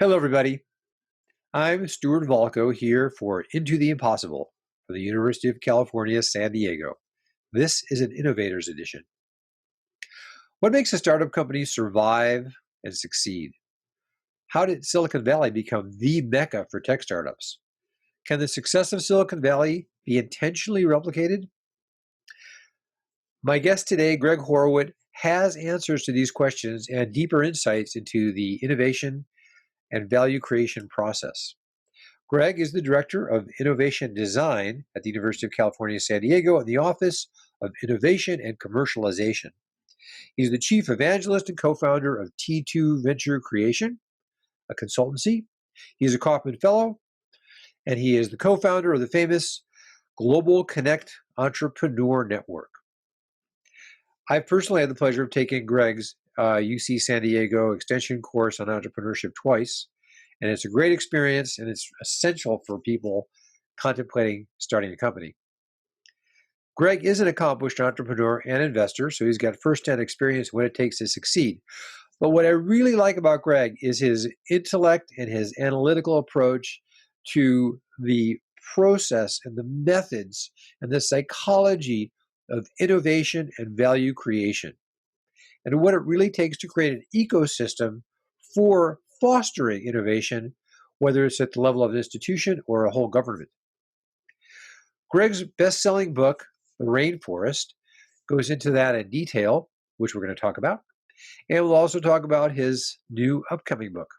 Hello, everybody. I'm Stuart Volko here for Into the Impossible for the University of California, San Diego. This is an Innovators Edition. What makes a startup company survive and succeed? How did Silicon Valley become the mecca for tech startups? Can the success of Silicon Valley be intentionally replicated? My guest today, Gregg Horowitt, has answers to these questions and deeper insights into the innovation and value creation process. Gregg is the Director of Innovation Design at the University of California, San Diego, in the Office of Innovation and Commercialization. He's the Chief Evangelist and co-founder of T2 Venture Creation, a consultancy. He is a Kauffman Fellow, and he is the co-founder of the famous Global Connect Entrepreneur Network. I've personally had the pleasure of taking Gregg's UC San Diego extension course on entrepreneurship twice. And it's a great experience, and it's essential for people contemplating starting a company. Gregg is an accomplished entrepreneur and investor, so he's got firsthand experience in what it takes to succeed. But what I really like about Gregg is his intellect and his analytical approach to the process and the methods and the psychology of innovation and value creation, and what it really takes to create an ecosystem for fostering innovation, whether it's at the level of an institution or a whole government. Gregg's best-selling book, The Rainforest, goes into that in detail, which we're going to talk about. And we'll also talk about his new upcoming book,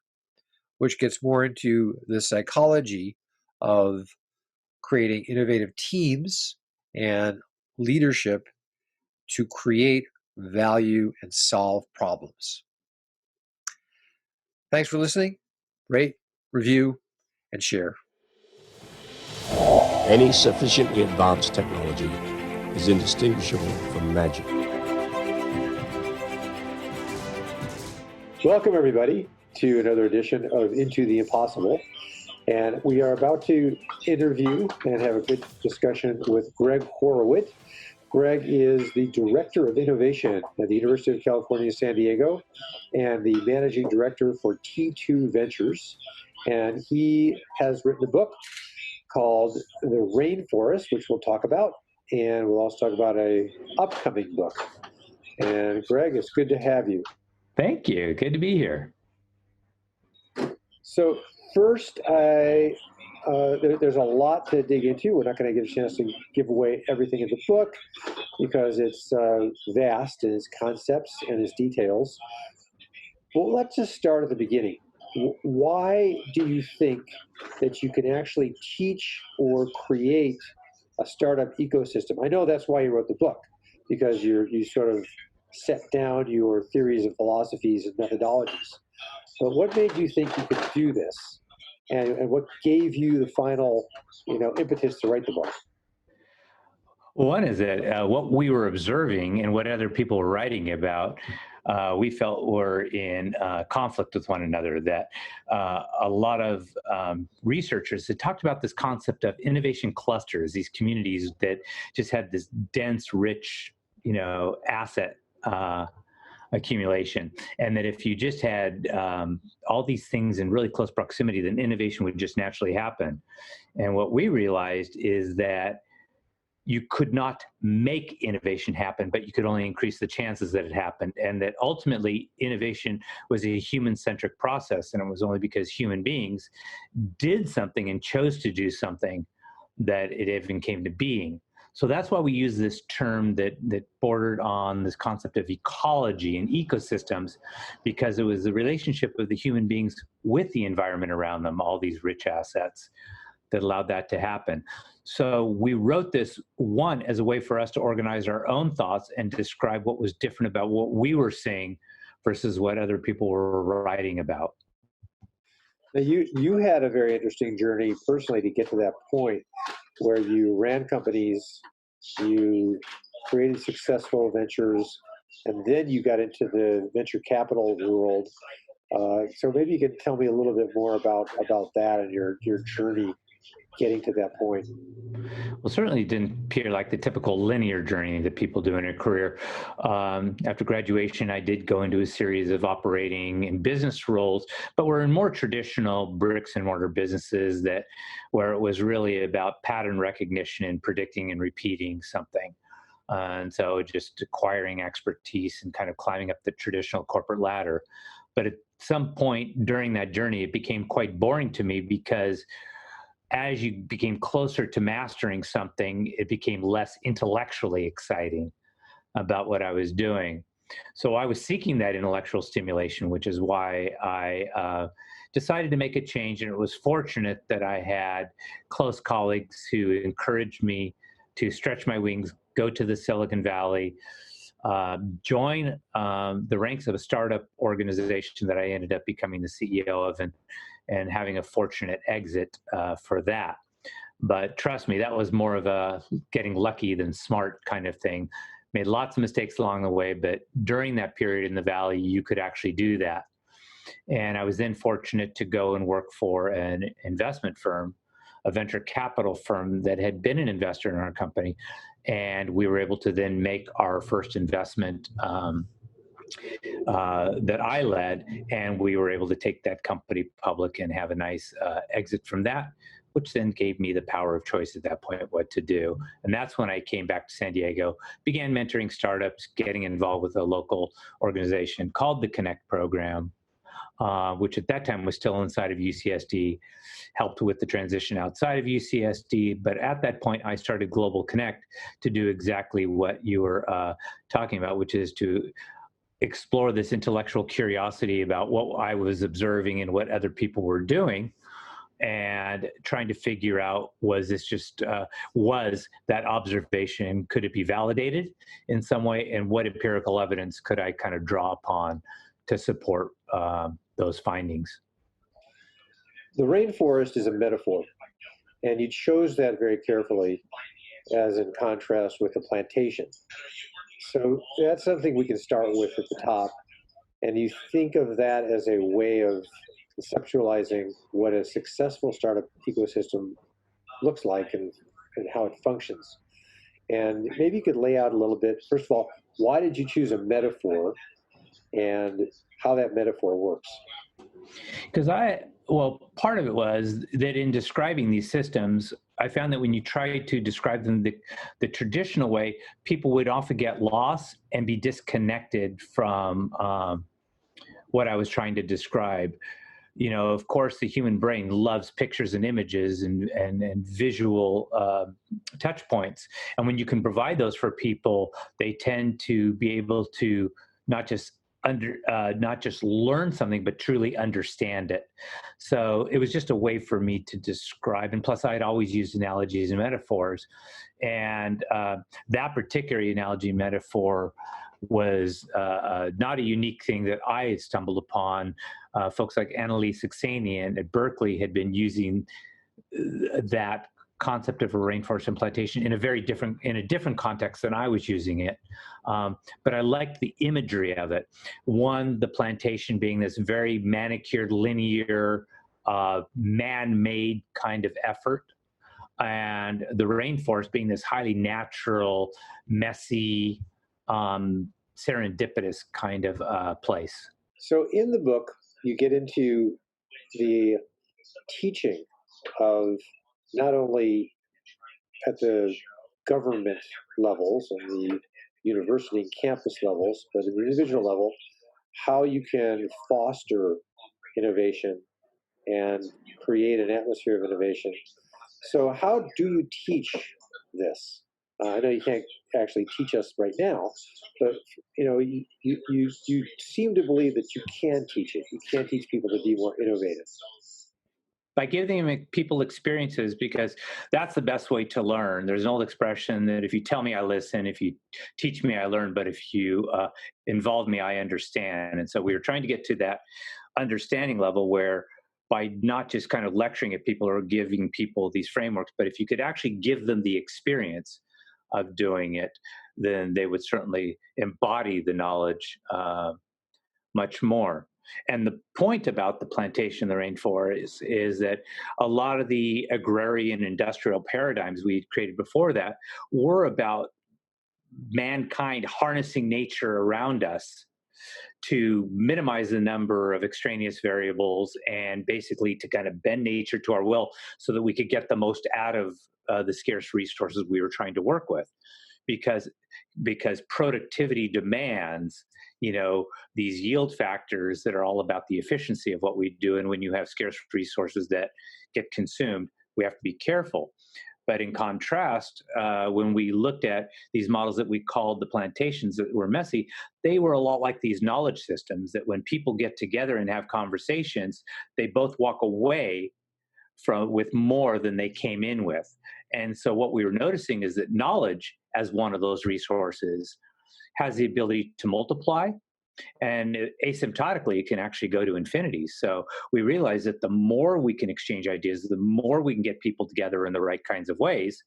which gets more into the psychology of creating innovative teams and leadership to create value and solve problems. Thanks for listening. Rate, review, and share. Any sufficiently advanced technology is indistinguishable from magic. Welcome, everybody, to another edition of Into the Impossible. And we are about to interview and have a good discussion with Gregg Horowitt. Gregg is the Director of Innovation at the University of California, San Diego, and the Managing Director for T2 Ventures. And he has written a book called The Rainforest, which we'll talk about, and we'll also talk about an upcoming book. And Gregg, it's good to have you. Thank you. Good to be here. So first, there's a lot to dig into. We're not going to get a chance to give away everything in the book because it's vast in its concepts and its details. Well, let's just start at the beginning. Why do you think that you can actually teach or create a startup ecosystem? I know that's why you wrote the book, because you sort of set down your theories and philosophies and methodologies. But what made you think you could do this? And what gave you the final, impetus to write the book? One is that what we were observing and what other people were writing about, we felt were in conflict with one another, that a lot of researchers had talked about this concept of innovation clusters, these communities that just had this dense, rich, asset accumulation, and that if you just had all these things in really close proximity, then innovation would just naturally happen. And what we realized is that you could not make innovation happen, but you could only increase the chances that it happened, and that ultimately innovation was a human-centric process, and it was only because human beings did something and chose to do something that it even came to being. So that's why we use this term that bordered on this concept of ecology and ecosystems, because it was the relationship of the human beings with the environment around them, all these rich assets, that allowed that to happen. So we wrote this, one, as a way for us to organize our own thoughts and describe what was different about what we were seeing versus what other people were writing about. Now, you had a very interesting journey personally to get to that point where you ran companies, you created successful ventures, and then you got into the venture capital world. So maybe you can tell me a little bit more about that and your journey getting to that point? Well, certainly didn't appear like the typical linear journey that people do in a career. After graduation, I did go into a series of operating and business roles, but were in more traditional bricks and mortar businesses that where it was really about pattern recognition and predicting and repeating something. And so just acquiring expertise and kind of climbing up the traditional corporate ladder. But at some point during that journey, it became quite boring to me because as you became closer to mastering something, it became less intellectually exciting about what I was doing. So I was seeking that intellectual stimulation, which is why I decided to make a change. And it was fortunate that I had close colleagues who encouraged me to stretch my wings, go to the Silicon Valley, join the ranks of a startup organization that I ended up becoming the CEO of, and having a fortunate exit for that. But trust me, that was more of a getting lucky than smart kind of thing. Made lots of mistakes along the way, but during that period in the Valley, you could actually do that. And I was then fortunate to go and work for an investment firm, a venture capital firm that had been an investor in our company. And we were able to then make our first investment that I led, and we were able to take that company public and have a nice exit from that, which then gave me the power of choice at that point what to do. And that's when I came back to San Diego, began mentoring startups, getting involved with a local organization called the Connect program, which at that time was still inside of UCSD, helped with the transition outside of UCSD. But at that point, I started Global Connect to do exactly what you were talking about, which is to explore this intellectual curiosity about what I was observing and what other people were doing, and trying to figure out, was this just, was that observation, could it be validated in some way, and what empirical evidence could I kind of draw upon to support those findings? The rainforest is a metaphor, and you chose that very carefully as in contrast with the plantation. So that's something we can start with at the top. And you think of that as a way of conceptualizing what a successful startup ecosystem looks like, and how it functions. And maybe you could lay out a little bit, first of all, why did you choose a metaphor and how that metaphor works? Because well, part of it was that in describing these systems, I found that when you try to describe them the traditional way, people would often get lost and be disconnected from what I was trying to describe. You know, of course, the human brain loves pictures and images and visual touch points. And when you can provide those for people, they tend to be able to not just not just learn something, but truly understand it. So it was just a way for me to describe. And plus, I had always used analogies and metaphors. And that particular analogy and metaphor was not a unique thing that I stumbled upon. Folks like Annalise Saxenian at Berkeley had been using that concept of a rainforest and plantation in a different context than I was using it. But I liked the imagery of it. One, the plantation being this very manicured, linear, man-made kind of effort, and the rainforest being this highly natural, messy, serendipitous kind of place. So in the book, you get into the teaching of not only at the government levels and the university and campus levels, but at the individual level, how you can foster innovation and create an atmosphere of innovation. So, how do you teach this? I know you can't actually teach us right now, but you seem to believe that you can teach it. You can teach people to be more innovative. By giving people experiences, because that's the best way to learn. There's an old expression that if you tell me, I listen. If you teach me, I learn. But if you involve me, I understand. And so we were trying to get to that understanding level where, by not just kind of lecturing at people or giving people these frameworks, but if you could actually give them the experience of doing it, then they would certainly embody the knowledge much more. And the point about the plantation in the rainforest is that a lot of the agrarian industrial paradigms we created before that were about mankind harnessing nature around us to minimize the number of extraneous variables and basically to kind of bend nature to our will so that we could get the most out of the scarce resources we were trying to work with. Because productivity demands, these yield factors that are all about the efficiency of what we do. And when you have scarce resources that get consumed, we have to be careful. But in contrast, when we looked at these models that we called the plantations that were messy, they were a lot like these knowledge systems that when people get together and have conversations, they both walk away with more than they came in with. And so what we were noticing is that knowledge, as one of those resources, has the ability to multiply, and asymptotically it can actually go to infinity. So we realize that the more we can exchange ideas, the more we can get people together in the right kinds of ways,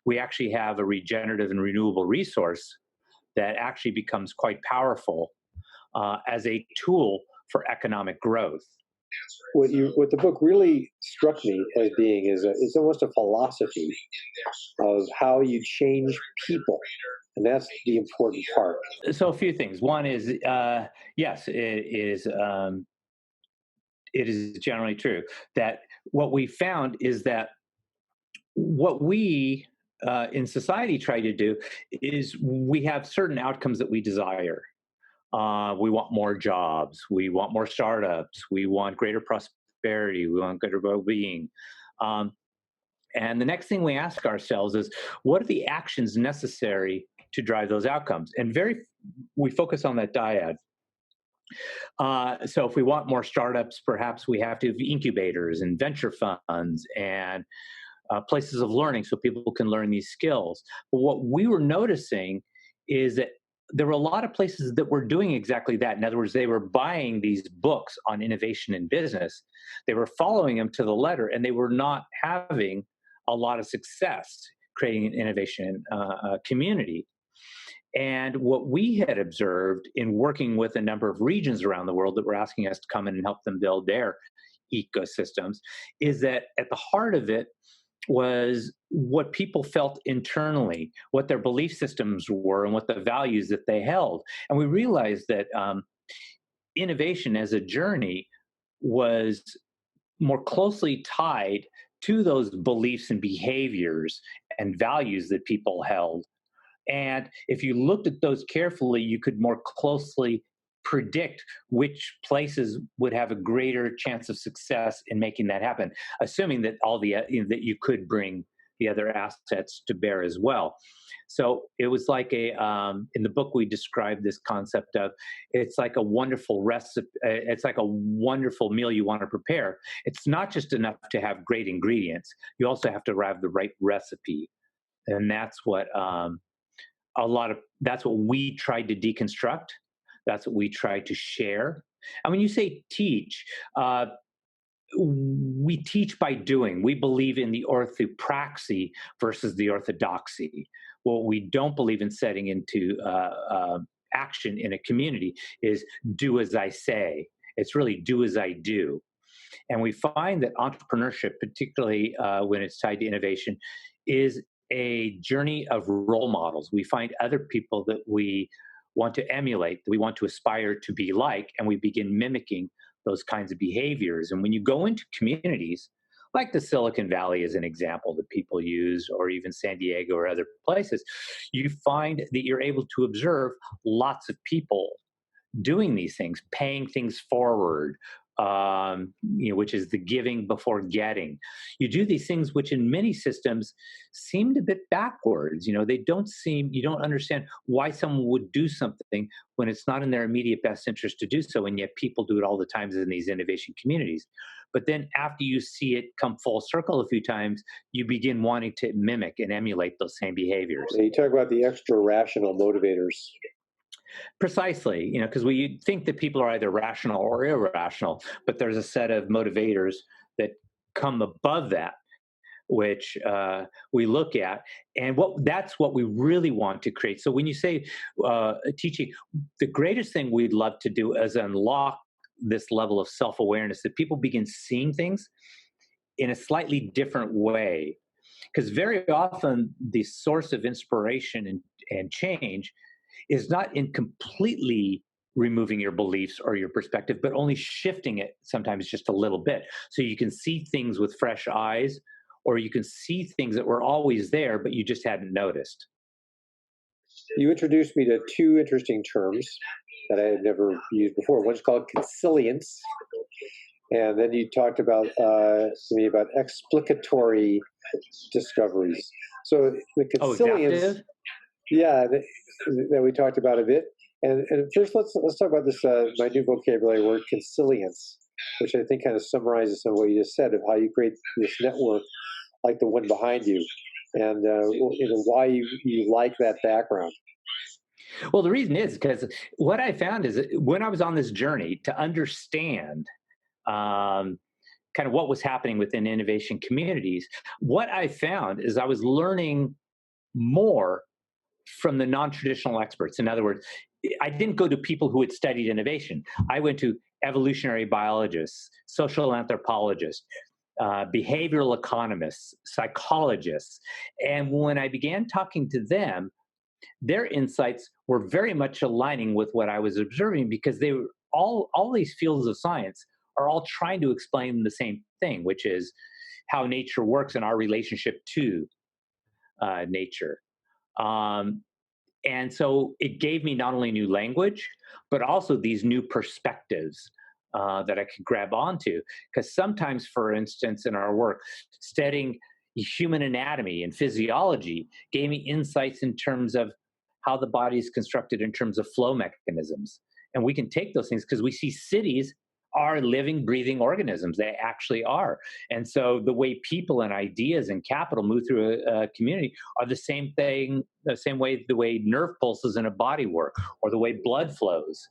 we actually have a regenerative and renewable resource that actually becomes quite powerful as a tool for economic growth. What the book really struck me as being is it's almost a philosophy of how you change people, and that's the important part. So a few things. One is, yes, it is generally true that what we found is that what we in society try to do is we have certain outcomes that we desire. We want more jobs. We want more startups. We want greater prosperity. We want greater well-being. And the next thing we ask ourselves is, what are the actions necessary to drive those outcomes? And we focus on that dyad. So if we want more startups, perhaps we have to have incubators and venture funds and places of learning so people can learn these skills. But what we were noticing is that there were a lot of places that were doing exactly that. In other words, they were buying these books on innovation in business. They were following them to the letter, and they were not having a lot of success creating an innovation community. And what we had observed in working with a number of regions around the world that were asking us to come in and help them build their ecosystems is that at the heart of it was what people felt internally, what their belief systems were, and what the values that they held. And we realized that innovation as a journey was more closely tied to those beliefs and behaviors and values that people held. And if you looked at those carefully, you could more closely predict which places would have a greater chance of success in making that happen, assuming that that you could bring the other assets to bear as well. So it was like in the book we described this concept of, it's like a wonderful recipe. It's like a wonderful meal you want to prepare. It's not just enough to have great ingredients. You also have to have the right recipe, and that's what that's what we tried to deconstruct. That's what we try to share. And when you say teach, we teach by doing. We believe in the orthopraxy versus the orthodoxy. What we don't believe in setting into action in a community is do as I say. It's really do as I do. And we find that entrepreneurship, particularly when it's tied to innovation, is a journey of role models. We find other people that we want to emulate, that we want to aspire to be like, and we begin mimicking those kinds of behaviors. And when you go into communities, like the Silicon Valley as an example that people use, or even San Diego or other places, you find that you're able to observe lots of people doing these things, paying things forward, which is the giving before getting. You do these things which in many systems seemed a bit backwards. You don't understand why someone would do something when it's not in their immediate best interest to do so, and yet people do it all the times in these innovation communities. But then after you see it come full circle a few times, you begin wanting to mimic and emulate those same behaviors. You talk about the extra rational motivators. Precisely, because we think that people are either rational or irrational, but there's a set of motivators that come above that, which we look at, and that's what we really want to create. So when you say teaching, the greatest thing we'd love to do is unlock this level of self-awareness, that people begin seeing things in a slightly different way. Because very often the source of inspiration and change is not in completely removing your beliefs or your perspective, but only shifting it sometimes just a little bit. So you can see things with fresh eyes, or you can see things that were always there, but you just hadn't noticed. You introduced me to two interesting terms that I had never used before. One's called consilience, and then you talked about to me about explicatory discoveries. So the Oh, consilience, adaptive? yeah, that we talked about a bit. And first, let's talk about this my new vocabulary word, consilience, which I think kind of summarizes some of what you just said of how you create this network like the one behind you, and why you like that background. Well, the reason is because what I found is that when I was on this journey to understand um, kind of what was happening within innovation communities, what I found is I was learning more from the non-traditional experts. In other words, I didn't go to people who had studied innovation. I went to evolutionary biologists, social anthropologists, behavioral economists, psychologists. And when I began talking to them, their insights were very much aligning with what I was observing, because they were all these fields of science are all trying to explain the same thing, which is how nature works and our relationship to nature. Um, and so it gave me not only new language, but also these new perspectives that I could grab onto. Because sometimes, for instance, in our work, studying human anatomy and physiology gave me insights in terms of how the body is constructed in terms of flow mechanisms. And we can take those things because we see cities are living, breathing organisms. They actually are. And so the way people and ideas and capital move through a community are the same thing, the same way the way nerve pulses in a body work, or the way blood flows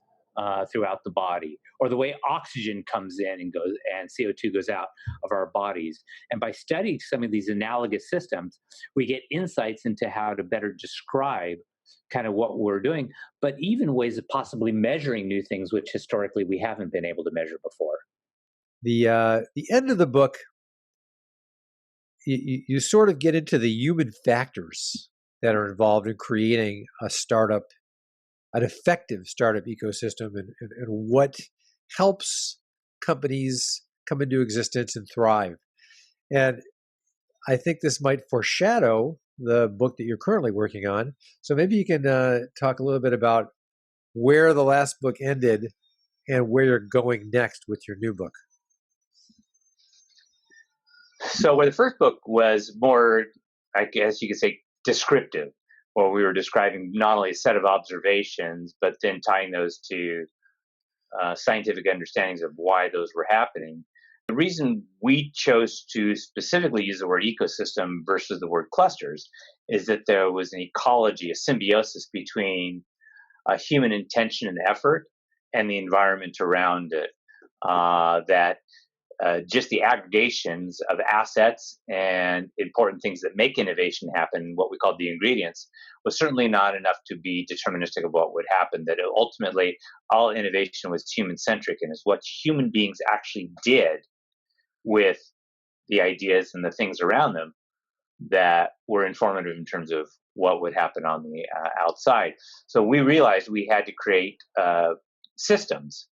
throughout the body, or the way oxygen comes in and goes and CO2 goes out of our bodies. And by studying some of these analogous systems, we get insights into how to better describe kind of what we're doing, but even ways of possibly measuring new things, which historically we haven't been able to measure before. The end of the book, you sort of get into the human factors that are involved in creating a startup, an effective startup ecosystem, and what helps companies come into existence and thrive. And I think this might foreshadow the book that you're currently working on. So maybe you can talk a little bit about where the last book ended and where you're going next with your new book. So where the first book was more, I guess you could say, descriptive, where we were describing not only a set of observations, but then tying those to scientific understandings of why those were happening. The reason we chose to specifically use the word ecosystem versus the word clusters is that there was an ecology, a symbiosis between human intention and effort and the environment around it. That just the aggregations of assets and important things that make innovation happen, what we call the ingredients, was certainly not enough to be deterministic of what would happen. That ultimately all innovation was human centric, and is what human beings actually did with the ideas and the things around them that were informative in terms of what would happen on the outside. So we realized we had to create systems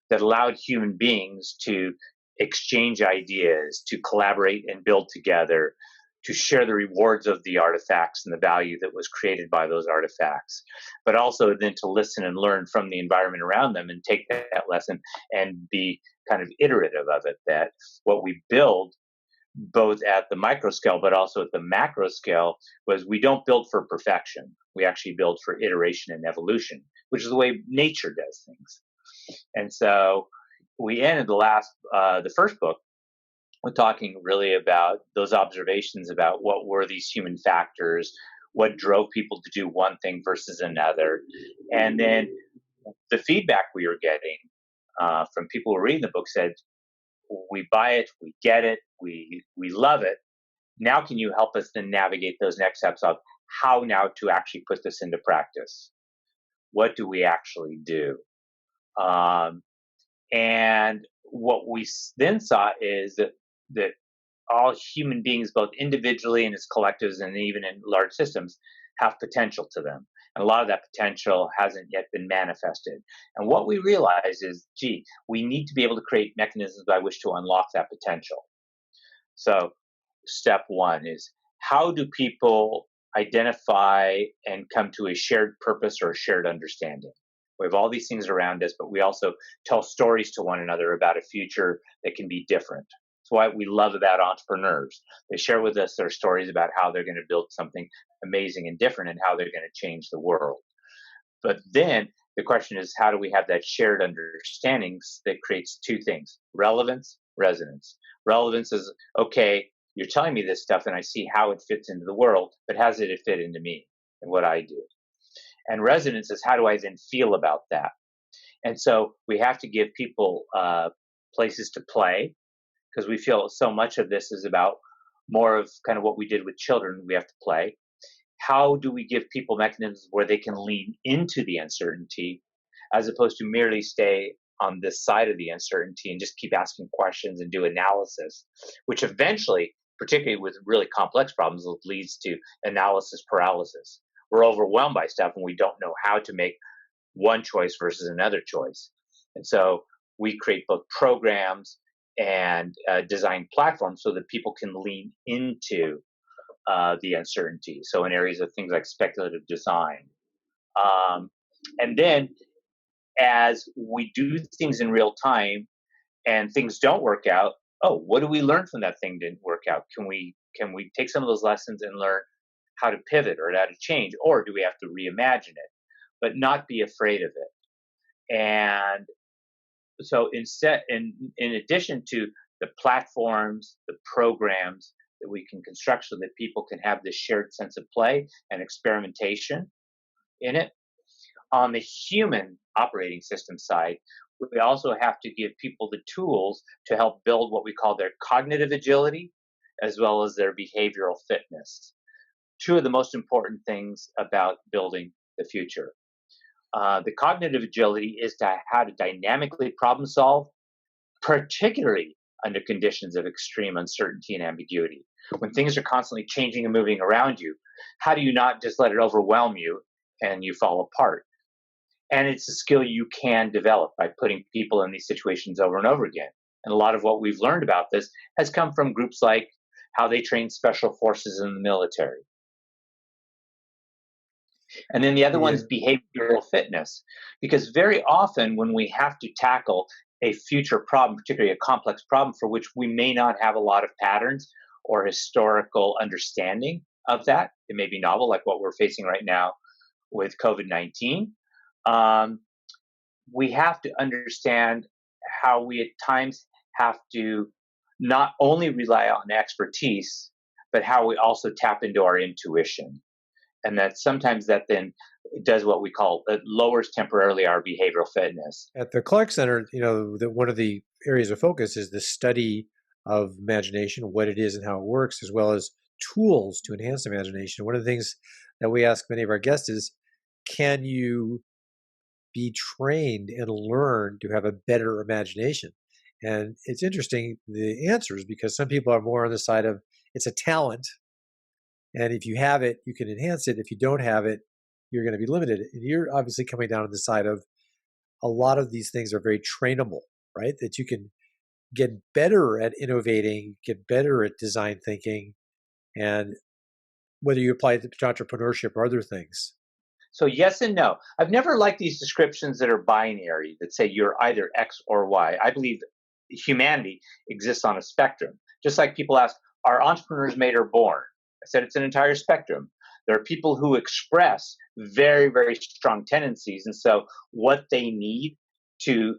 that allowed human beings to exchange ideas, to collaborate and build together, to share the rewards of the artifacts and the value that was created by those artifacts, but also then to listen and learn from the environment around them and take that lesson and be kind of iterative of it. That what we build, both at the micro scale but also at the macro scale, was we don't build for perfection. We actually build for iteration and evolution, which is the way nature does things. And so we ended the first book with talking really about those observations about what were these human factors, what drove people to do one thing versus another. And then the feedback we were getting from people who were reading the book said, we buy it, we get it, we love it. Now can you help us then navigate those next steps of how now to actually put this into practice? What do we actually do? And what we then saw is that all human beings, both individually and as collectives and even in large systems, have potential to them. And a lot of that potential hasn't yet been manifested. And what we realize is, gee, we need to be able to create mechanisms by which to unlock that potential. So, step one is, how do people identify and come to a shared purpose or a shared understanding? We have all these things around us, but we also tell stories to one another about a future that can be different. That's what we love about entrepreneurs. They share with us their stories about how they're going to build something amazing and different and how they're going to change the world. But then the question is, how do we have that shared understandings that creates two things: relevance, resonance. Relevance is, okay, you're telling me this stuff and I see how it fits into the world, but how does it fit into me and what I do? And resonance is, how do I then feel about that? And so we have to give people places to play, because we feel so much of this is about more of kind of what we did with children. We have to play. How do we give people mechanisms where they can lean into the uncertainty as opposed to merely stay on this side of the uncertainty and just keep asking questions and do analysis, which eventually, particularly with really complex problems, leads to analysis paralysis. We're overwhelmed by stuff and we don't know how to make one choice versus another choice. And so we create both programs and design platforms so that people can lean into the uncertainty. So in areas of things like speculative design. And then as we do things in real time and things don't work out, oh, what do we learn from that thing didn't work out? Can we take some of those lessons and learn how to pivot or how to change, or do we have to reimagine it? But not be afraid of it. And so instead, in addition to the platforms, the programs that we can construct so that people can have this shared sense of play and experimentation in it, on the human operating system side, we also have to give people the tools to help build what we call their cognitive agility as well as their behavioral fitness. Two of the most important things about building the future. The cognitive agility is how to dynamically problem solve, particularly under conditions of extreme uncertainty and ambiguity. When things are constantly changing and moving around you, how do you not just let it overwhelm you and you fall apart? And it's a skill you can develop by putting people in these situations over and over again. And a lot of what we've learned about this has come from groups like how they train special forces in the military. And then the other one is behavioral fitness, because very often when we have to tackle a future problem, particularly a complex problem for which we may not have a lot of patterns or historical understanding of that, it may be novel, like what we're facing right now with COVID-19. We have to understand how we at times have to not only rely on expertise, but how we also tap into our intuition. And that sometimes that then does what we call, it lowers temporarily our behavioral fitness. At the Clark Center, one of the areas of focus is the study of imagination, what it is and how it works, as well as tools to enhance imagination. One of the things that we ask many of our guests is, can you be trained and learn to have a better imagination? And it's interesting, the answers, because some people are more on the side of it's a talent. And if you have it, you can enhance it. If you don't have it, you're going to be limited. And you're obviously coming down on the side of a lot of these things are very trainable, right? That you can get better at innovating, get better at design thinking, and whether you apply it to entrepreneurship or other things. So yes and no. I've never liked these descriptions that are binary, that say you're either X or Y. I believe humanity exists on a spectrum. Just like people ask, are entrepreneurs made or born? I said it's an entire spectrum. There are people who express very, very strong tendencies. And so what they need to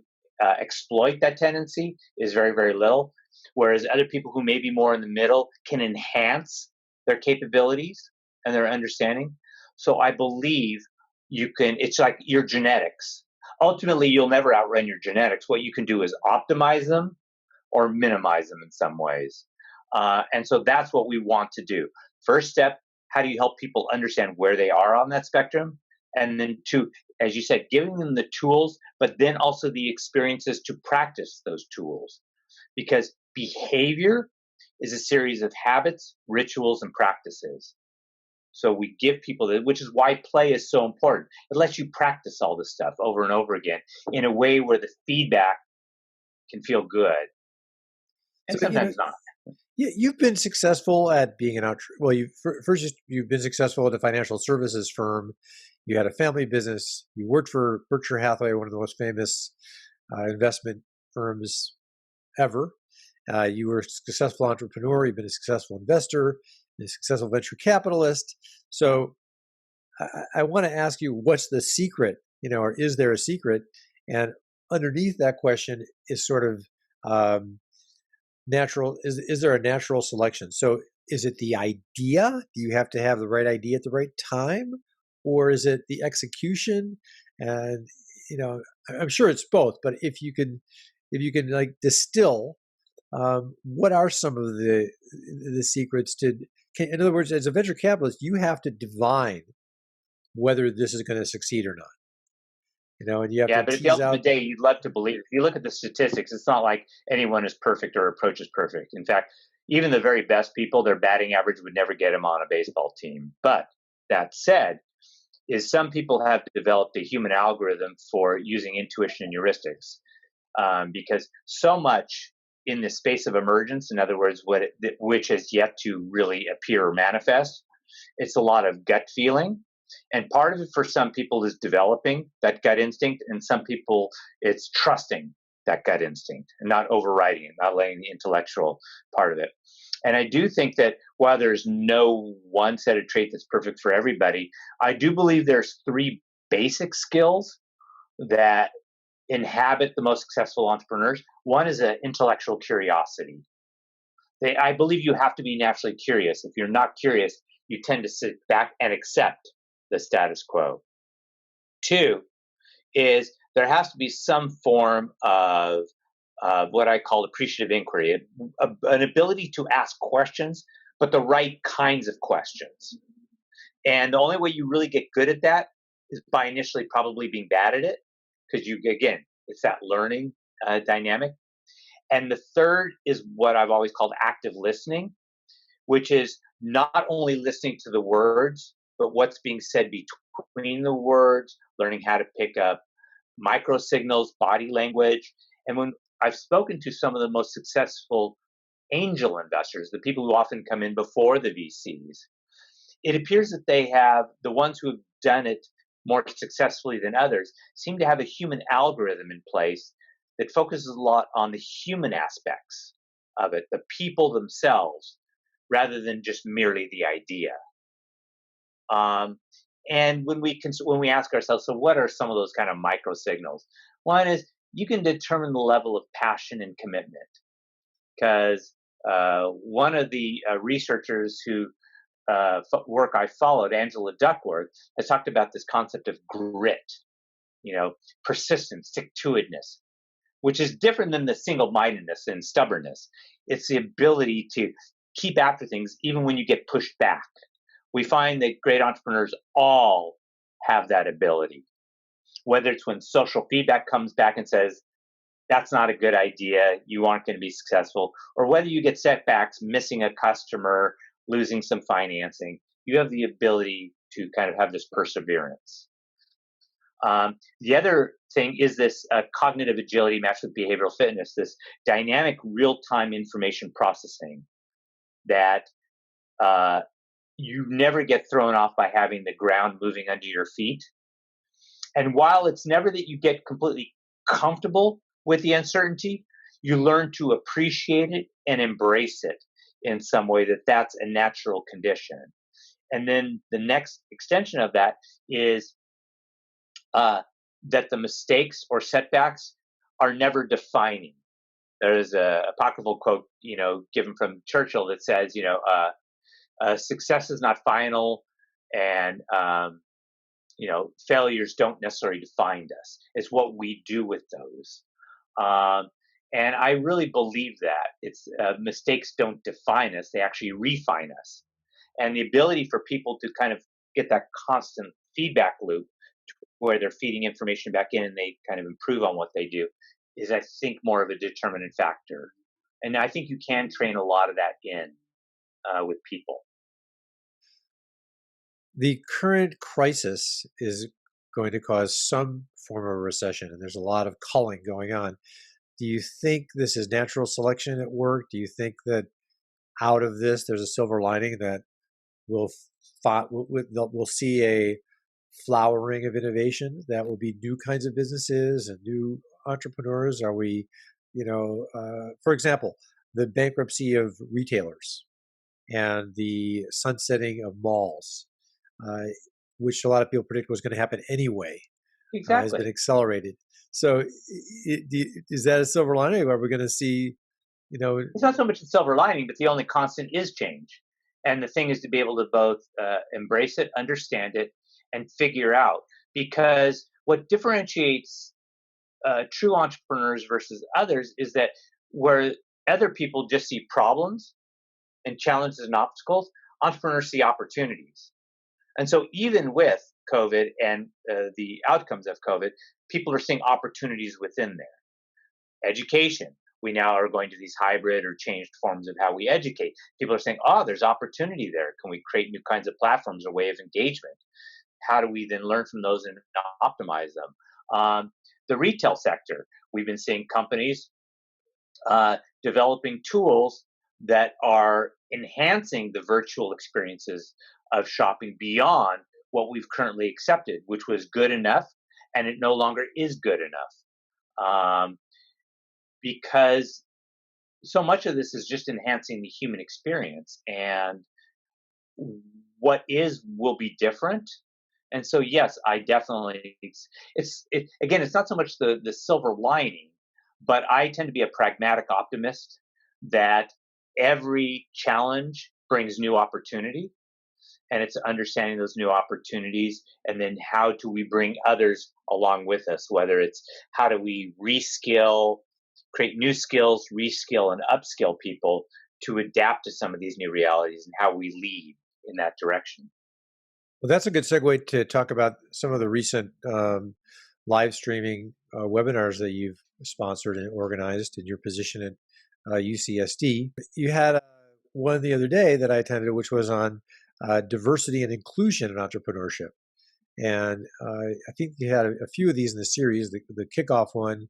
exploit that tendency is very, very little. Whereas other people who may be more in the middle can enhance their capabilities and their understanding. So I believe you can, it's like your genetics. Ultimately, you'll never outrun your genetics. What you can do is optimize them or minimize them in some ways. And so that's what we want to do. First step, how do you help people understand where they are on that spectrum? And then two, as you said, giving them the tools, but then also the experiences to practice those tools. Because behavior is a series of habits, rituals, and practices. So we give people that, which is why play is so important. It lets you practice all this stuff over and over again in a way where the feedback can feel good, and So, you know, sometimes not. you've been successful at being an well, you've been successful at a financial services firm. You had a family business. You worked for Berkshire Hathaway, one of the most famous investment firms ever. You were a successful entrepreneur. You've been a successful investor, a successful venture capitalist. So I want to ask you, what's the secret? Or is there a secret? And underneath that question is sort of natural. Is there a natural selection? So is it the idea? Do you have to have the right idea at the right time, or is it the execution? And I'm sure it's both. But if you can like distill, what are some of the secrets to? In other words, as a venture capitalist, you have to divine whether this is going to succeed or not. And you have Yeah, to but at the tease end of the out. day, you'd love to believe. If you look at the statistics, it's not like anyone is perfect or approaches perfect. In fact, even the very best people, their batting average would never get them on a baseball team. But that said, is some people have developed a human algorithm for using intuition and heuristics, because so much in the space of emergence, in other words, which has yet to really appear or manifest, it's a lot of gut feeling. And part of it for some people is developing that gut instinct, and some people it's trusting that gut instinct and not overriding it, not letting the intellectual part of it. And I do think that while there's no one set of traits that's perfect for everybody, I do believe there's three basic skills that inhabit the most successful entrepreneurs. One is an intellectual curiosity. I believe you have to be naturally curious. If you're not curious, you tend to sit back and accept the status quo. Two is there has to be some form of what I call appreciative inquiry, an ability to ask questions, but the right kinds of questions. And the only way you really get good at that is by initially probably being bad at it, because it's that learning dynamic. And the third is what I've always called active listening, which is not only listening to the words, but what's being said between the words, learning how to pick up micro signals, body language. And when I've spoken to some of the most successful angel investors, the people who often come in before the VCs, it appears that the ones who have done it more successfully than others seem to have a human algorithm in place that focuses a lot on the human aspects of it, the people themselves, rather than just merely the idea. And when we ask ourselves, so what are some of those kind of micro signals? One is you can determine the level of passion and commitment, because one of the researchers who work I followed, Angela Duckworth, has talked about this concept of grit, persistence, stick-to-itiveness, which is different than the single-mindedness and stubbornness. It's the ability to keep after things even when you get pushed back. We find that great entrepreneurs all have that ability, whether it's when social feedback comes back and says, that's not a good idea, you aren't going to be successful, or whether you get setbacks, missing a customer, losing some financing, you have the ability to kind of have this perseverance. The other thing is this cognitive agility matched with behavioral fitness, this dynamic real-time information processing that you never get thrown off by having the ground moving under your feet. And while it's never that you get completely comfortable with the uncertainty, you learn to appreciate it and embrace it in some way, that's a natural condition. And then the next extension of that is that the mistakes or setbacks are never defining. There's a apocryphal quote, given from Churchill that says, success is not final, and failures don't necessarily define us. It's what we do with those. And I really believe that it's mistakes don't define us; they actually refine us. And the ability for people to kind of get that constant feedback loop where they're feeding information back in and they kind of improve on what they do, is I think more of a determinant factor. And I think you can train a lot of that in with people. The current crisis is going to cause some form of recession, and there's a lot of culling going on. Do you think this is natural selection at work? Do you think that out of this there's a silver lining that we'll we'll see a flowering of innovation that will be new kinds of businesses and new entrepreneurs? Are we, for example, the bankruptcy of retailers and the sunsetting of malls, uh, which a lot of people predict was going to happen anyway, has been Exactly. accelerated. So, is that a silver lining? Are we going to see, It's not so much a silver lining, but the only constant is change. And the thing is to be able to both embrace it, understand it, and figure out. Because what differentiates true entrepreneurs versus others is that where other people just see problems and challenges and obstacles, entrepreneurs see opportunities. And so, even with COVID and the outcomes of COVID, people are seeing opportunities within there. Education. We now are going to these hybrid or changed forms of how we educate. People are saying, oh, there's opportunity there. Can we create new kinds of platforms or way of engagement? How do we then learn from those and optimize them? The retail sector, we've been seeing companies developing tools that are enhancing the virtual experiences of shopping beyond what we've currently accepted, which was good enough, and it no longer is good enough. Because so much of this is just enhancing the human experience, and what is will be different. And so, yes, I definitely, again, it's not so much the silver lining, but I tend to be a pragmatic optimist that every challenge brings new opportunity, and it's understanding those new opportunities, and then how do we bring others along with us, whether it's how do we reskill, create new skills, reskill and upskill people to adapt to some of these new realities, and how we lead in that direction. well, that's a good segue to talk about some of the recent live streaming webinars that you've sponsored and organized in your position at UCSD. You had one the other day that I attended, which was on diversity and inclusion in entrepreneurship. And I think you had a few of these in the series. The kickoff one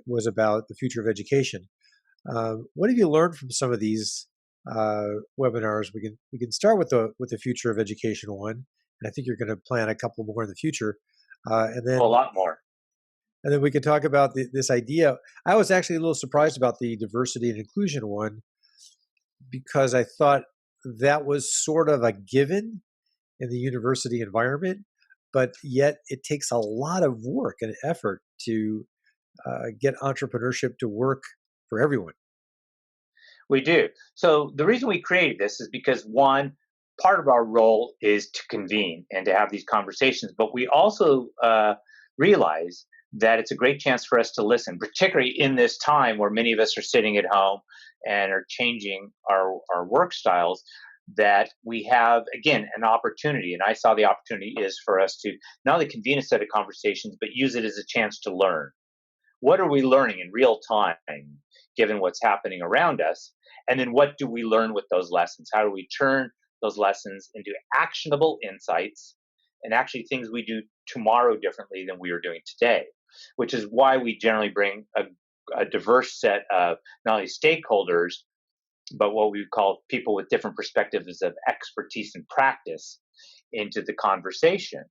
was about the future of education. What have you learned from some of these webinars? We can start with the future of education one, and I think you're going to plan a couple more in the future, and A lot more. then we can talk about this idea. I was actually a little surprised about the diversity and inclusion one because I thought that was sort of a given in the university environment, but yet it takes a lot of work and effort to get entrepreneurship to work for everyone. We do. So the reason we created this is because one, part of our role is to convene and to have these conversations, but we also realize that it's a great chance for us to listen, particularly in this time where many of us are sitting at home and are changing our work styles, that we have, again, an opportunity. And I saw the opportunity is for us to not only convene a set of conversations, but use it as a chance to learn. What are we learning in real time, given what's happening around us? And then what do we learn with those lessons? How do we turn those lessons into actionable insights and actually things we do tomorrow differently than we are doing today? Which is why we generally bring a diverse set of not only stakeholders, but what we would call people with different perspectives of expertise and practice into the conversation,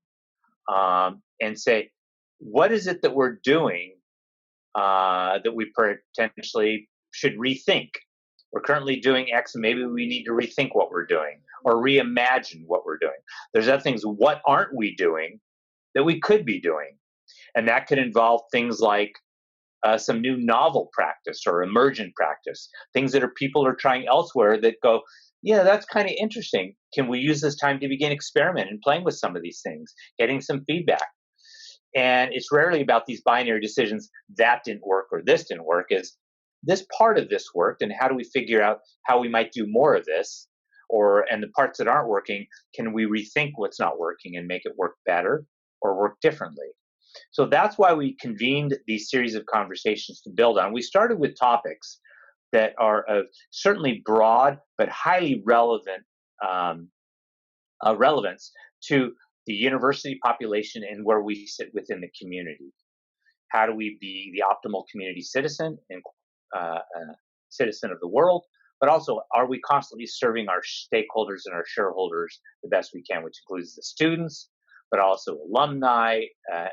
and say, what is it that we're doing that we potentially should rethink? We're currently doing X, and maybe we need to rethink what we're doing or reimagine what we're doing. There's other things. What aren't we doing that we could be doing? And that could involve things like some new novel practice or emergent practice, things that people are trying elsewhere that go, yeah, that's kind of interesting. Can we use this time to begin experimenting and playing with some of these things, getting some feedback? And it's rarely about these binary decisions, that didn't work or this didn't work, is this part of this worked, and how do we figure out how we might do more of this? And the parts that aren't working, can we rethink what's not working and make it work better? or work differently. So that's why we convened these series of conversations to build on. We started with topics that are of certainly broad but highly relevant relevance to the university population and where we sit within the community. How do we be the optimal community citizen and citizen of the world? But also, are we constantly serving our stakeholders and our shareholders the best we can, which includes the students, but also alumni,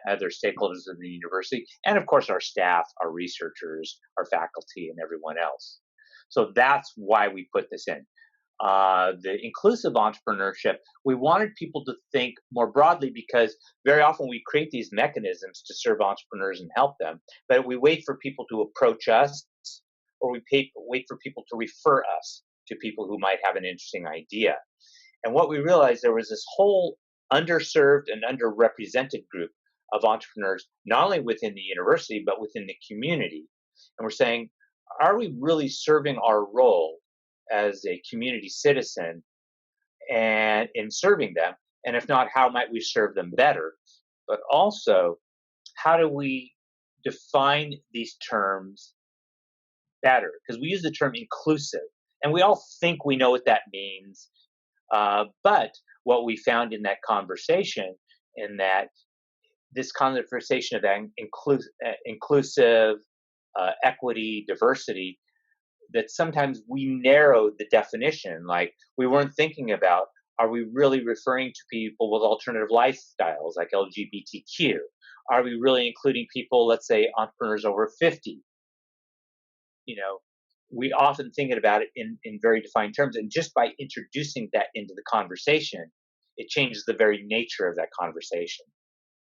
other stakeholders of the university, and of course our staff, our researchers, our faculty, and everyone else. So that's why we put this in. The inclusive entrepreneurship, we wanted people to think more broadly, because very often we create these mechanisms to serve entrepreneurs and help them, but we wait for people to approach us, or we wait for people to refer us to people who might have an interesting idea. And what we realized, there was this whole underserved and underrepresented group of entrepreneurs, not only within the university, but within the community. And we're saying, are we really serving our role as a community citizen and in serving them? And if not, how might we serve them better? But also, how do we define these terms better? Because we use the term inclusive, and we all think we know what that means. But what we found in that conversation, in that this conversation of that inclusive, equity, diversity, that sometimes we narrowed the definition. Like, we weren't thinking about, are we really referring to people with alternative lifestyles like LGBTQ? Are we really including people, let's say, entrepreneurs over 50? We often think about it in very defined terms. And just by introducing that into the conversation, it changes the very nature of that conversation.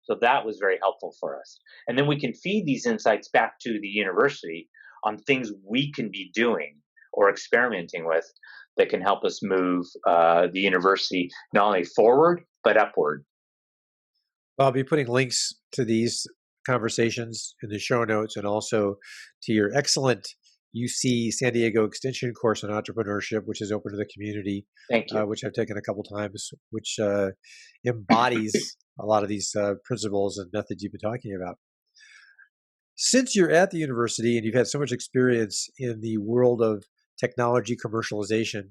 So that was very helpful for us. And then we can feed these insights back to the university on things we can be doing or experimenting with that can help us move the university not only forward, but upward. Well, I'll be putting links to these conversations in the show notes, and also to your excellent UC San Diego Extension course on entrepreneurship, which is open to the community. Thank you. Which I've taken a couple times, which embodies a lot of these principles and methods you've been talking about. Since you're at the university and you've had so much experience in the world of technology commercialization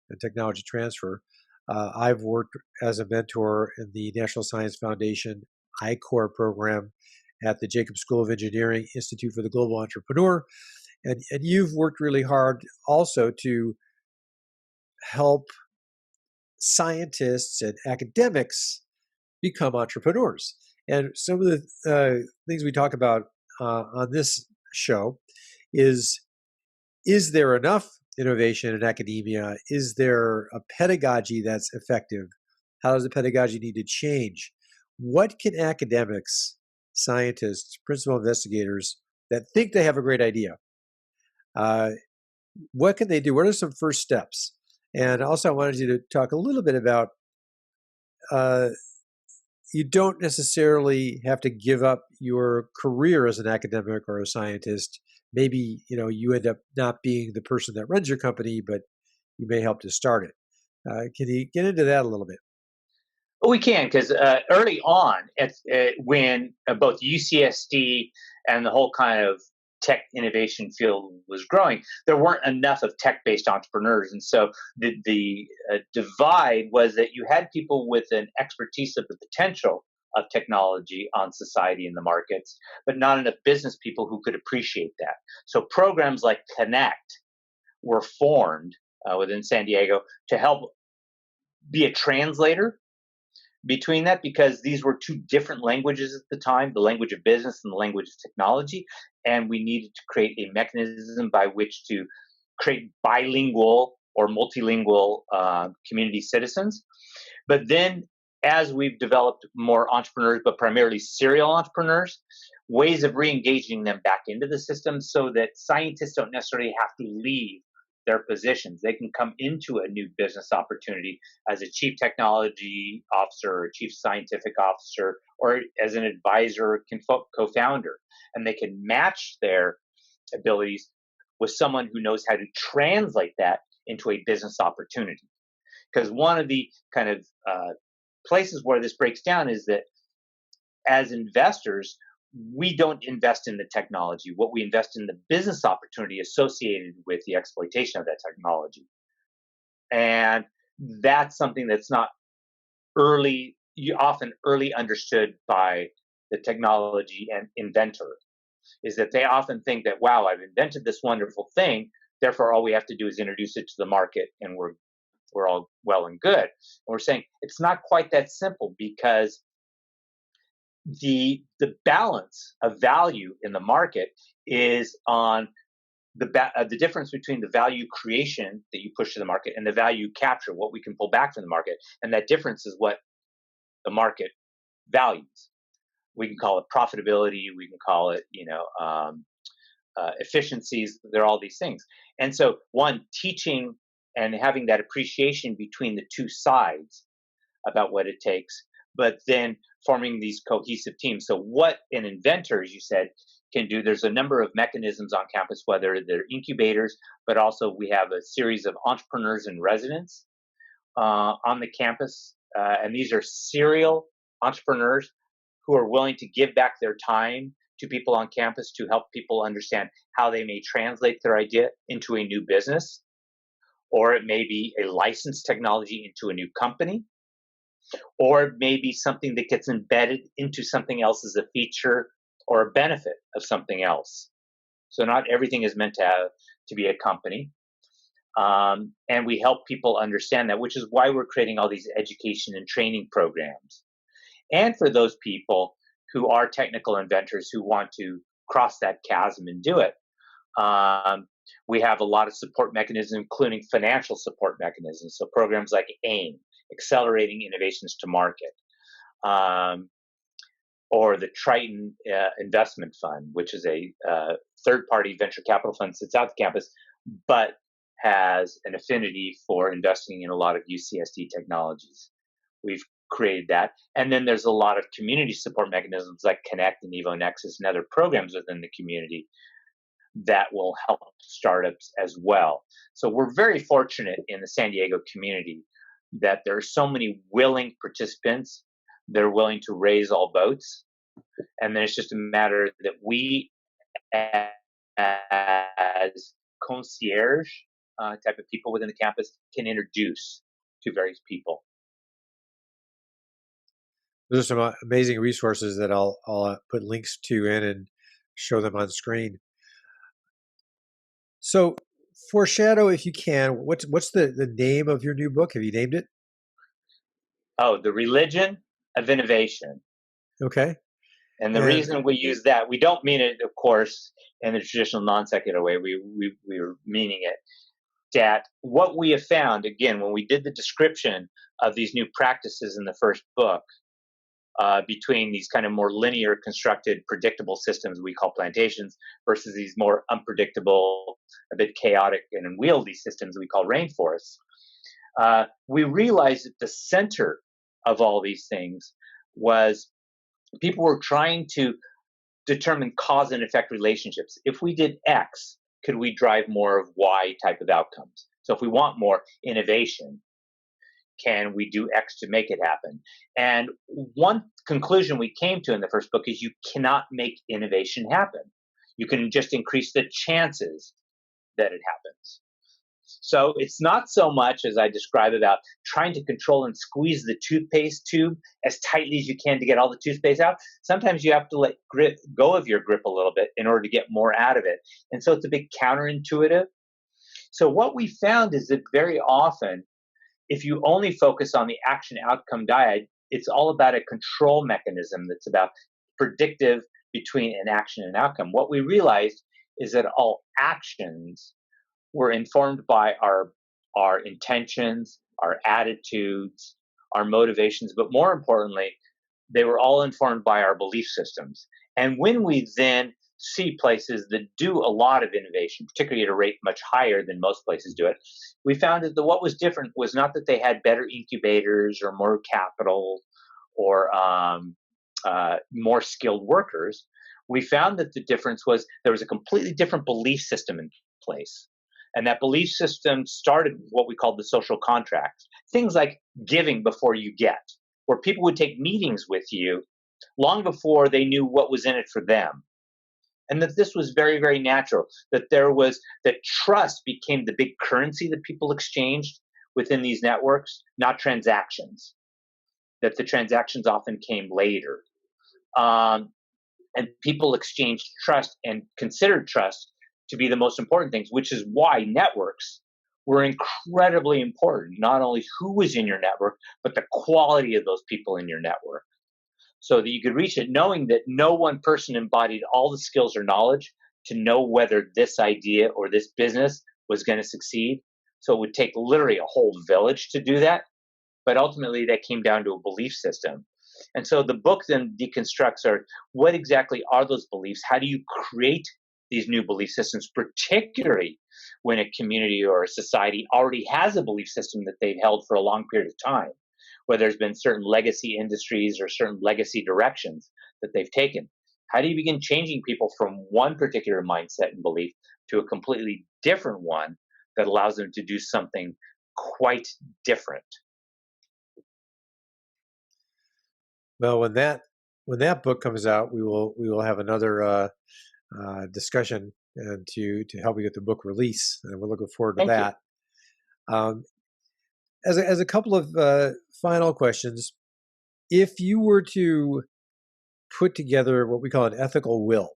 and technology transfer, I've worked as a mentor in the National Science Foundation I-Corps program at the Jacobs School of Engineering Institute for the Global Entrepreneur. And you've worked really hard also to help scientists and academics become entrepreneurs. And some of the things we talk about on this show is there enough innovation in academia? Is there a pedagogy that's effective? How does the pedagogy need to change? What can academics, scientists, principal investigators that think they have a great idea, what can they do? What are some first steps? And also I wanted you to talk a little bit about you don't necessarily have to give up your career as an academic or a scientist. Maybe, you end up not being the person that runs your company, but you may help to start it. Can you get into that a little bit? Well, we can, because early on, when both UCSD and the whole kind of tech innovation field was growing, there weren't enough of tech-based entrepreneurs. And so the divide was that you had people with an expertise of the potential of technology on society and the markets, but not enough business people who could appreciate that. So programs like Connect were formed within San Diego to help be a translator between that, because these were two different languages at the time, the language of business and the language of technology. And we needed to create a mechanism by which to create bilingual or multilingual community citizens. But then as we've developed more entrepreneurs, but primarily serial entrepreneurs, ways of re-engaging them back into the system so that scientists don't necessarily have to leave their positions. They can come into a new business opportunity as a chief technology officer or chief scientific officer, or as an advisor or co-founder. And they can match their abilities with someone who knows how to translate that into a business opportunity. Because one of the kind of places where this breaks down is that as investors, we don't invest in the technology. What we invest in the business opportunity associated with the exploitation of that technology. And that's something that's not often early understood by the technology and inventor, is that they often think that, wow, I've invented this wonderful thing, therefore all we have to do is introduce it to the market and we're all well and good. And we're saying it's not quite that simple, because the balance of value in the market is on the difference between the value creation that you push to the market and the value capture, what we can pull back from the market. And that difference is what the market values. We can call it profitability. We can call it, efficiencies. There are all these things. And so, one, teaching and having that appreciation between the two sides about what it takes, but then forming these cohesive teams. So what an inventor, as you said, can do, there's a number of mechanisms on campus, whether they're incubators, but also we have a series of entrepreneurs in residence on the campus. And these are serial entrepreneurs who are willing to give back their time to people on campus to help people understand how they may translate their idea into a new business, or it may be a licensed technology into a new company, or it may be something that gets embedded into something else as a feature or a benefit of something else. So not everything is meant to be a company. And we help people understand that, which is why we're creating all these education and training programs. And for those people who are technical inventors who want to cross that chasm and do it, we have a lot of support mechanisms, including financial support mechanisms. So programs like AIM, Accelerating Innovations to Market, or the Triton Investment Fund, which is a third-party venture capital fund that sits out the campus, but has an affinity for investing in a lot of UCSD technologies. We've created that. And then there's a lot of community support mechanisms like Connect and Evo Nexus and other programs within the community that will help startups as well. So we're very fortunate in the San Diego community that there are so many willing participants. They're willing to raise all boats. And then it's just a matter that we, as concierge type of people within the campus, can introduce to various people. Those are some amazing resources that I'll put links to in and show them on screen. So foreshadow, if you can, what's the name of your new book? Have you named it? Oh, The Religion of Innovation. Okay. And the reason we use that, we don't mean it, of course, in the traditional non secular way. We're meaning it that what we have found, again, when we did the description of these new practices in the first book, between these kind of more linear constructed predictable systems we call plantations versus these more unpredictable, a bit chaotic and unwieldy systems we call rainforests, we realized that the center of all these things was people were trying to determine cause and effect relationships. If we did X, could we drive more of Y type of outcomes? So if we want more innovation, can we do X to make it happen? And one conclusion we came to in the first book is you cannot make innovation happen. You can just increase the chances that it happens. So it's not so much, as I describe, about trying to control and squeeze the toothpaste tube as tightly as you can to get all the toothpaste out. Sometimes you have to let go of your grip a little bit in order to get more out of it. And so it's a bit counterintuitive. So what we found is that very often, if you only focus on the action outcome dyad, it's all about a control mechanism that's about predictive between an action and outcome. What we realized is that all actions were informed by our intentions, our attitudes, our motivations, but more importantly, they were all informed by our belief systems. And when we then see places that do a lot of innovation, particularly at a rate much higher than most places do it, we found that what was different was not that they had better incubators or more capital or more skilled workers. We found that the difference was there was a completely different belief system in place. And that belief system started with what we called the social contract. Things like giving before you get, where people would take meetings with you long before they knew what was in it for them. And that this was very, very natural, that trust became the big currency that people exchanged within these networks, not transactions, that the transactions often came later. And people exchanged trust and considered trust to be the most important things, which is why networks were incredibly important. Not only who was in your network, but the quality of those people in your network, so that you could reach it knowing that no one person embodied all the skills or knowledge to know whether this idea or this business was going to succeed. So it would take literally a whole village to do that. But ultimately, that came down to a belief system. And so the book then deconstructs what exactly are those beliefs? How do you create these new belief systems, particularly when a community or a society already has a belief system that they've held for a long period of time, where there's been certain legacy industries or certain legacy directions that they've taken? How do you begin changing people from one particular mindset and belief to a completely different one that allows them to do something quite different? Well, when that book comes out, we will have another discussion and to help you get the book release, and we're looking forward to Thank that. As a couple of final questions, if you were to put together what we call an ethical will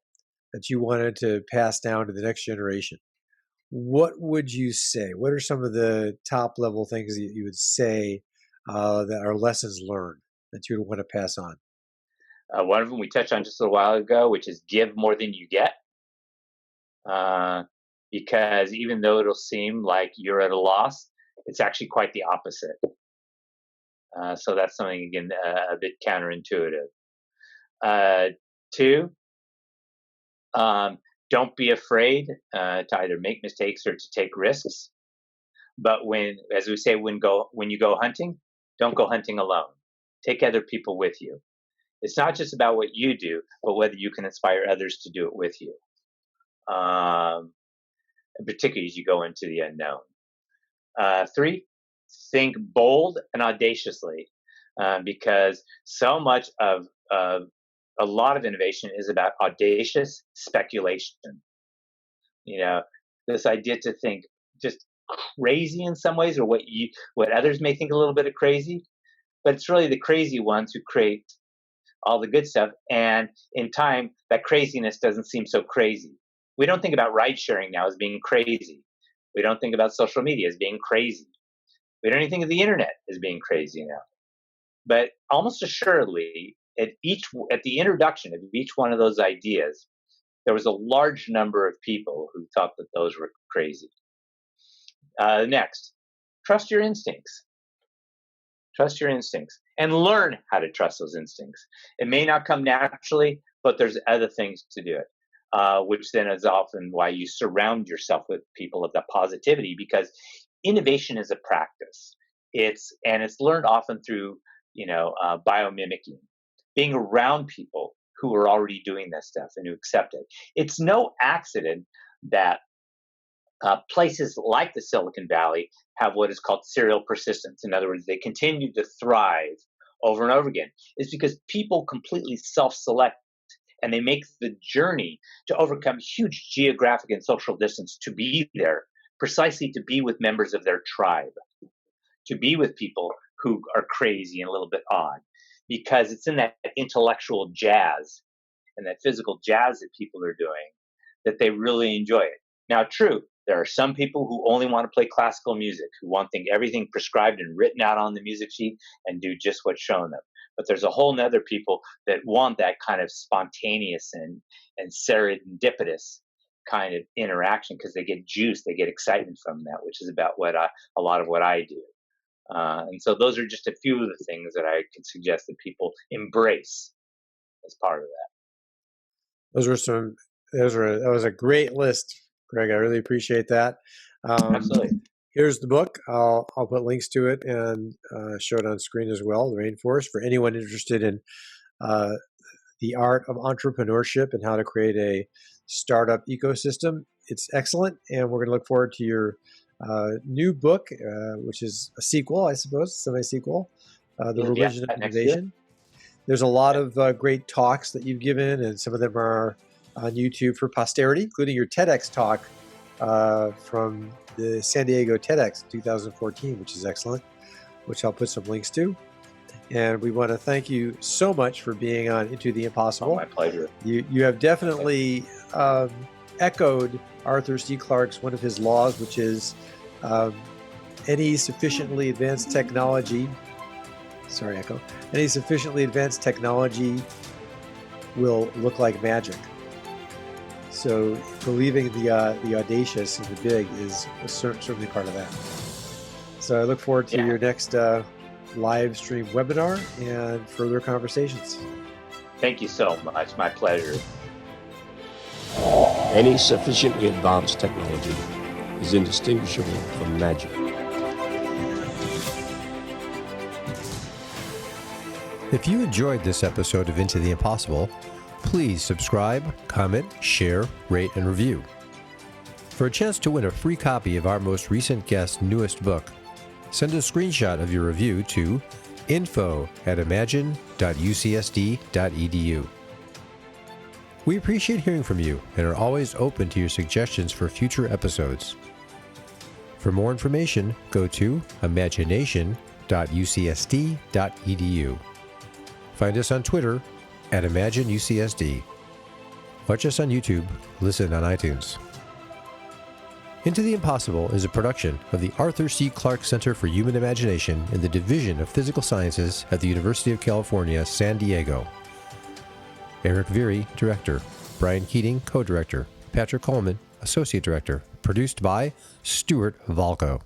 that you wanted to pass down to the next generation, what would you say? What are some of the top level things that you would say that are lessons learned that you would want to pass on? One of them we touched on just a little while ago, which is give more than you get. Because even though it'll seem like you're at a loss, it's actually quite the opposite. So that's something, again, a bit counterintuitive. Two, don't be afraid to either make mistakes or to take risks. But as we say, when you go hunting, don't go hunting alone. Take other people with you. It's not just about what you do, but whether you can inspire others to do it with you. Particularly as you go into the unknown. Three, think bold and audaciously, because so much of a lot of innovation is about audacious speculation. This idea to think just crazy in some ways, or what others may think a little bit of crazy, but it's really the crazy ones who create all the good stuff. And in time, that craziness doesn't seem so crazy. We don't think about ride sharing now as being crazy. We don't think about social media as being crazy. We don't even think of the internet as being crazy now. But almost assuredly, at the introduction of each one of those ideas, there was a large number of people who thought that those were crazy. Next, trust your instincts. Trust your instincts and learn how to trust those instincts. It may not come naturally, but there's other things to do it, which then is often why you surround yourself with people of that positivity, because innovation is a practice. It's learned often through biomimicking, being around people who are already doing this stuff and who accept it. It's no accident that places like the Silicon Valley have what is called serial persistence. In other words, they continue to thrive over and over again. It's because people completely self-select, and they make the journey to overcome huge geographic and social distance to be there, precisely to be with members of their tribe, to be with people who are crazy and a little bit odd, because it's in that intellectual jazz and that physical jazz that people are doing that they really enjoy it. Now, true, there are some people who only want to play classical music, who want everything prescribed and written out on the music sheet and do just what's shown them. But there's a whole nother people that want that kind of spontaneous and serendipitous kind of interaction, because they get juice, they get excitement from that, which is about a lot of what I do. And so those are just a few of the things that I can suggest that people embrace as part of that. That was a great list, Gregg. I really appreciate that. Absolutely. Here's the book. I'll put links to it and show it on screen as well. The Rainforest, for anyone interested in the art of entrepreneurship and how to create a startup ecosystem. It's excellent, and we're going to look forward to your new book, which is a sequel, I suppose, semi-sequel, The Religion of Innovation. There's a lot of great talks that you've given, and some of them are on YouTube for posterity, including your TEDx talk from the San Diego TEDx 2014, which is excellent, which I'll put some links to. And we want to thank you so much for being on Into the Impossible. Oh, my pleasure. You have definitely echoed Arthur C. Clarke's, one of his laws, which is any sufficiently advanced technology will look like magic. So believing the audacious and the big is certainly part of that. So I look forward to your next live stream webinar and further conversations. Thank you so much. My pleasure. Any sufficiently advanced technology is indistinguishable from magic. If you enjoyed this episode of Into the Impossible, please subscribe, comment, share, rate, and review. For a chance to win a free copy of our most recent guest's newest book, send a screenshot of your review to info@imagine.ucsd.edu. We appreciate hearing from you and are always open to your suggestions for future episodes. For more information, go to imagination.ucsd.edu. Find us on Twitter @ImagineUCSD. Watch us on YouTube, listen on iTunes. Into the Impossible is a production of the Arthur C. Clarke Center for Human Imagination in the Division of Physical Sciences at the University of California, San Diego. Eric Veary, Director. Brian Keating, Co-Director. Patrick Coleman, Associate Director. Produced by Stuart Valco.